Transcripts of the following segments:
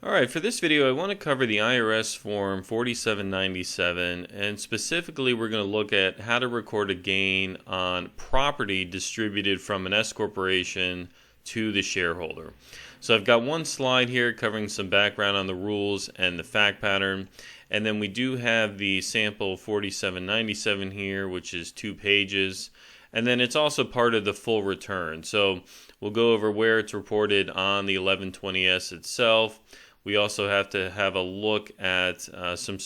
Alright, for this video I want to cover the IRS form 4797, and specifically we're going to look at how to record a gain on property distributed from an S corporation to the shareholder. So I've got one slide here covering some background on the rules and the fact pattern, and then we do have the sample 4797 here, which is 2 pages. And then it's also part of the full return. So we'll go over where it's reported on the 1120S itself. We also have to have a look at some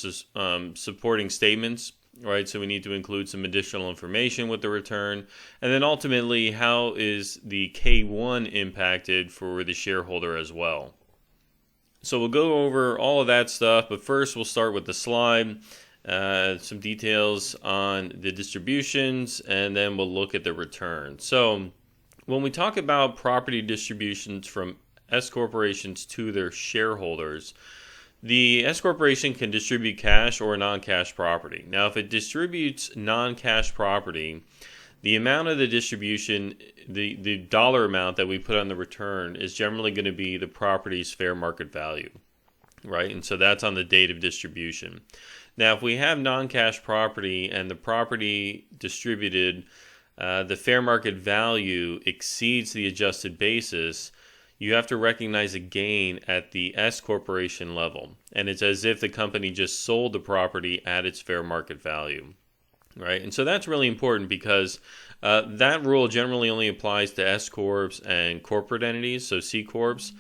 supporting statements, right? So we need to include some additional information with the return. And then ultimately, how is the K-1 impacted for the shareholder as well? So we'll go over all of that stuff, but first we'll start with the slide. Some details on the distributions, and then we'll look at the return. So when we talk about property distributions from S corporations to their shareholders, the S corporation can distribute cash or non-cash property. Now, if it distributes non-cash property, the amount of the distribution, the dollar amount that we put on the return is generally going to be the property's fair market value, right? And so that's on the date of distribution. Now, if we have non-cash property and the property distributed, the fair market value exceeds the adjusted basis, you have to recognize a gain at the S corporation level. And it's as if the company just sold the property at its fair market value, right? And so that's really important because that rule generally only applies to S corps and corporate entities, so C corps.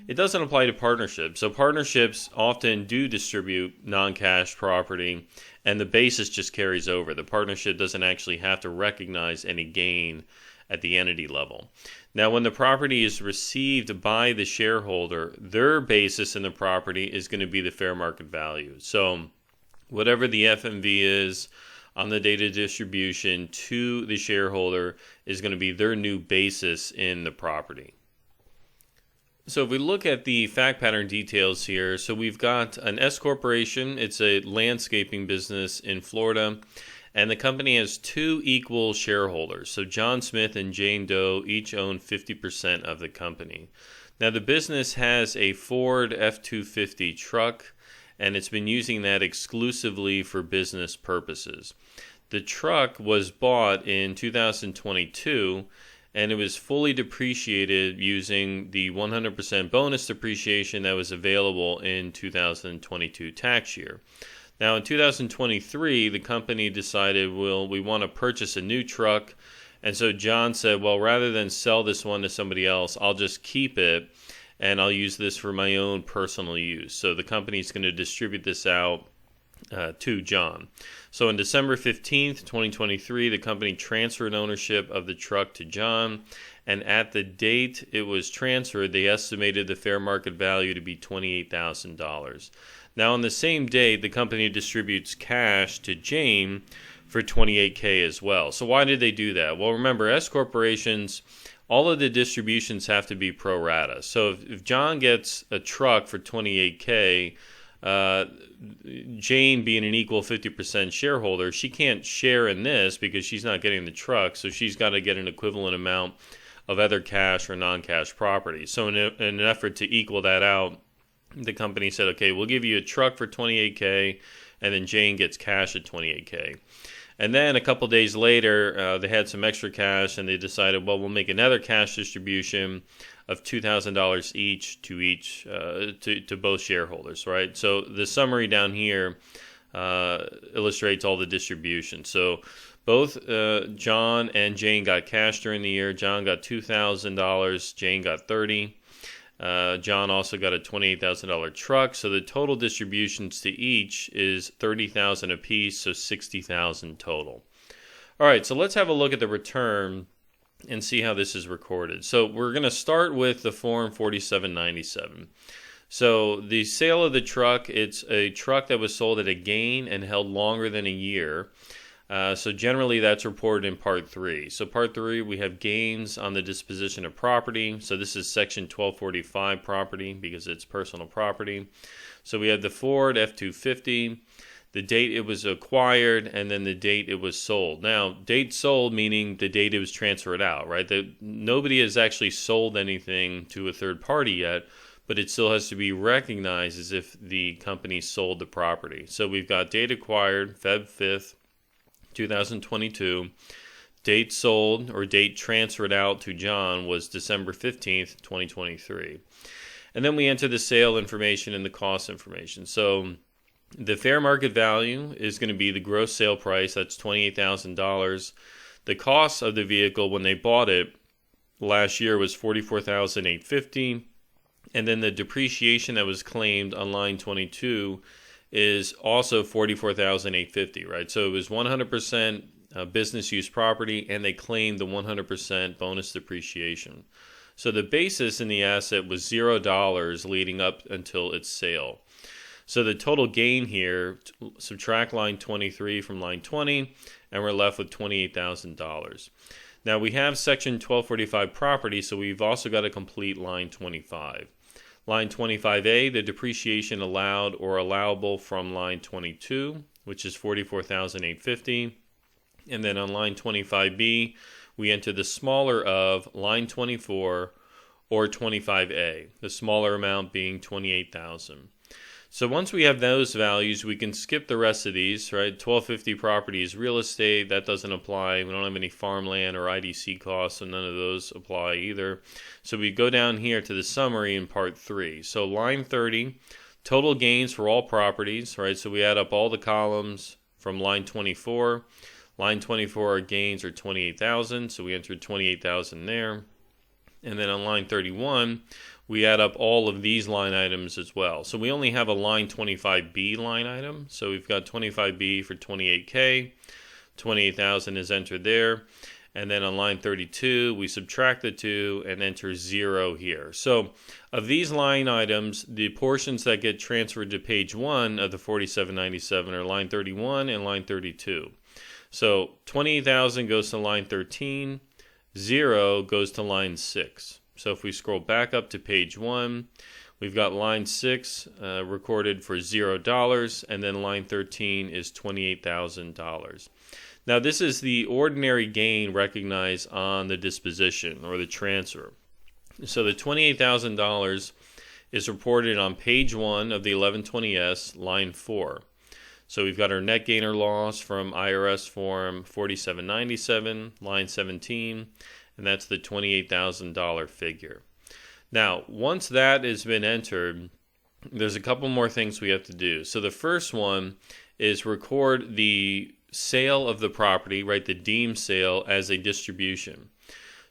It doesn't apply to partnerships. So partnerships often do distribute non-cash property, and the basis just carries over. The partnership doesn't actually have to recognize any gain at the entity level. Now, when the property is received by the shareholder, their basis in the property is going to be the fair market value. So whatever the FMV is on the date of distribution to the shareholder is going to be their new basis in the property. So if we look at the fact pattern details here, so we've got an S corporation. It's a landscaping business in Florida, and the company has 2 equal shareholders. So John Smith and Jane Doe each own 50% of the company. Now the business has a Ford F-250 truck, and it's been using that exclusively for business purposes. The truck was bought in 2022, and it was fully depreciated using the 100% bonus depreciation that was available in 2022 tax year. Now in 2023, the company decided, well, we want to purchase a new truck, and so John said, well, rather than sell this one to somebody else, I'll just keep it, and I'll use this for my own personal use. So the company's going to distribute this out to John. So on December 15th, 2023, the company transferred ownership of the truck to John, and at the date it was transferred, they estimated the fair market value to be $28,000. Now on the same date, the company distributes cash to Jane for $28,000 as well. So why did they do that? Well, remember, S corporations, all of the distributions have to be pro rata. So if John gets a truck for $28,000, Jane, being an equal 50% shareholder, she can't share in this because she's not getting the truck, so she's got to get an equivalent amount of other cash or non-cash property. So in an effort to equal that out, the company said, okay, we'll give you a truck for $28,000, and then Jane gets cash at $28,000. And then a couple days later, they had some extra cash, and they decided, well, we'll make another cash distribution of $2,000 each to both shareholders, right? So the summary down here illustrates all the distributions. So both John and Jane got cash during the year. John got $2,000. Jane got $30,000. John also got a $28,000 truck, so the total distributions to each is $30,000 apiece, so $60,000 total. All right, so let's have a look at the return and see how this is recorded. So we're going to start with the form 4797. So the sale of the truck, it's a truck that was sold at a gain and held longer than a year. So generally that's reported in Part 3. So Part 3, we have gains on the disposition of property. So this is Section 1245 property because it's personal property. So we have the Ford F-250, the date it was acquired, and then the date it was sold. Now, date sold meaning the date it was transferred out, right? Nobody has actually sold anything to a third party yet, but it still has to be recognized as if the company sold the property. So we've got date acquired, Feb 5th, 2022. Date sold or date transferred out to John was December 15th, 2023. And then we enter the sale information and the cost information. So the fair market value is going to be the gross sale price. That's $28,000. The cost of the vehicle when they bought it last year was $44,850. And then the depreciation that was claimed on line 22 is also $44,850, right? So it was 100% business use property, and they claimed the 100% bonus depreciation. So the basis in the asset was $0 leading up until its sale. So the total gain here, subtract line 23 from line 20, and we're left with $28,000. Now we have section 1245 property, so we've also got to complete line 25. Line 25A, the depreciation allowed or allowable from line 22, which is $44,850. And then on line 25B, we enter the smaller of line 24 or 25A, the smaller amount being $28,000. So once we have those values, we can skip the rest of these, right? 1250 property is real estate. That doesn't apply. We don't have any farmland or IDC costs, so none of those apply either. So we go down here to the summary in part 3. So line 30, total gains for all properties, right? So we add up all the columns from line 24. Line 24, our gains are $28,000, so we entered $28,000 there. And then on line 31, we add up all of these line items as well. So we only have a line 25B line item. So we've got 25B for $28K, $28,000 is entered there. And then on line 32, we subtract the 2 and enter 0 here. So of these line items, the portions that get transferred to page 1 of the 4797 are line 31 and line 32. So $28,000 goes to line 13, 0 goes to line 6. So if we scroll back up to page 1, we've got line 6 recorded for $0, and then line 13 is $28,000. Now this is the ordinary gain recognized on the disposition or the transfer. So the $28,000 is reported on page 1 of the 1120S, line 4. So we've got our net gain or loss from IRS form 4797, line 17, and that's the $28,000 figure. Now, once that has been entered, there's a couple more things we have to do. So the first one is record the sale of the property, right, the deemed sale as a distribution.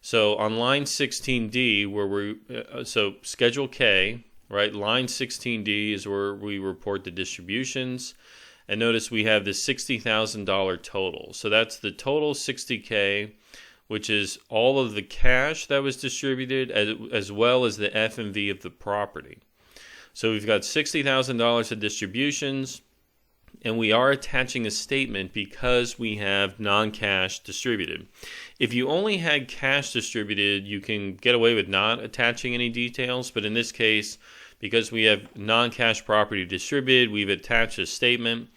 So on line 16D, so Schedule K, right, line 16D is where we report the distributions. And notice we have the $60,000 total. So that's the total $60K, which is all of the cash that was distributed as well as the F&V of the property. So we've got $60,000 of distributions, and we are attaching a statement because we have non-cash distributed. If you only had cash distributed, you can get away with not attaching any details, but in this case, because we have non-cash property distributed, we've attached a statement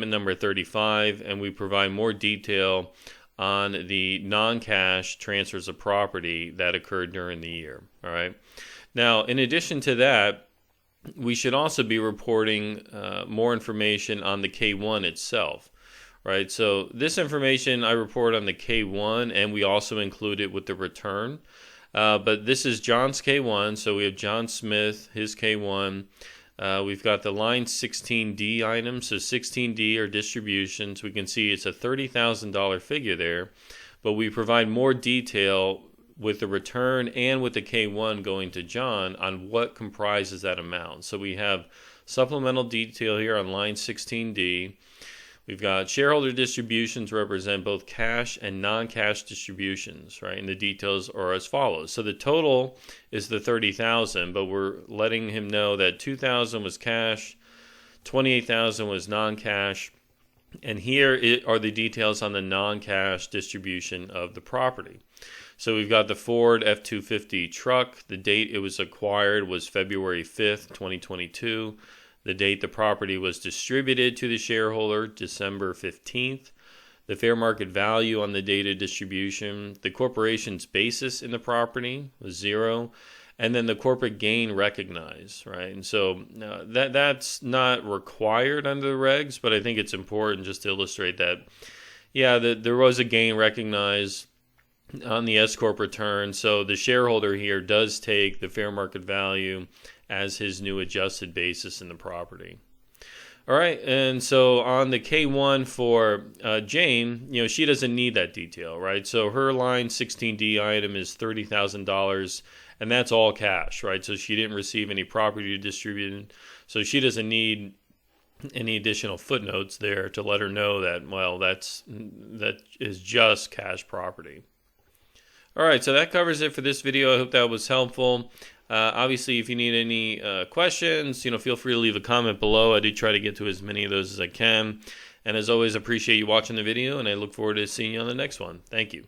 number 35, and we provide more detail on the non-cash transfers of property that occurred during the year. All right. Now, in addition to that, we should also be reporting more information on the K-1 itself. Right. So this information I report on the K-1, and we also include it with the return. But this is John's K-1, so we have John Smith, his K-1. We've got the line 16D items, so 16D are distributions. We can see it's a $30,000 figure there, but we provide more detail with the return and with the K-1 going to John on what comprises that amount. So we have supplemental detail here on line 16D. We've got shareholder distributions represent both cash and non-cash distributions, right? And the details are as follows. So the total is the $30,000, but we're letting him know that $2,000 was cash, $28,000 was non-cash, and here are the details on the non-cash distribution of the property. So we've got the Ford F-250 truck. The date it was acquired was February 5th, 2022. The date the property was distributed to the shareholder, December 15th. The fair market value on the date of distribution. The corporation's basis in the property was 0. and then the corporate gain recognized, right? And so that's not required under the regs, but I think it's important just to illustrate that, yeah, there was a gain recognized on the S-corp return. So the shareholder here does take the fair market value as his new adjusted basis in the property. All right, and so on the K-1 for Jane, she doesn't need that detail, right? So her line 16D item is $30,000, and that's all cash, right? So she didn't receive any property distributed, so she doesn't need any additional footnotes there to let her know that, well, that is just cash property. All right, so that covers it for this video. I hope that was helpful. Obviously, if you need any questions, feel free to leave a comment below. I do try to get to as many of those as I can. And as always, appreciate you watching the video, and I look forward to seeing you on the next one. Thank you.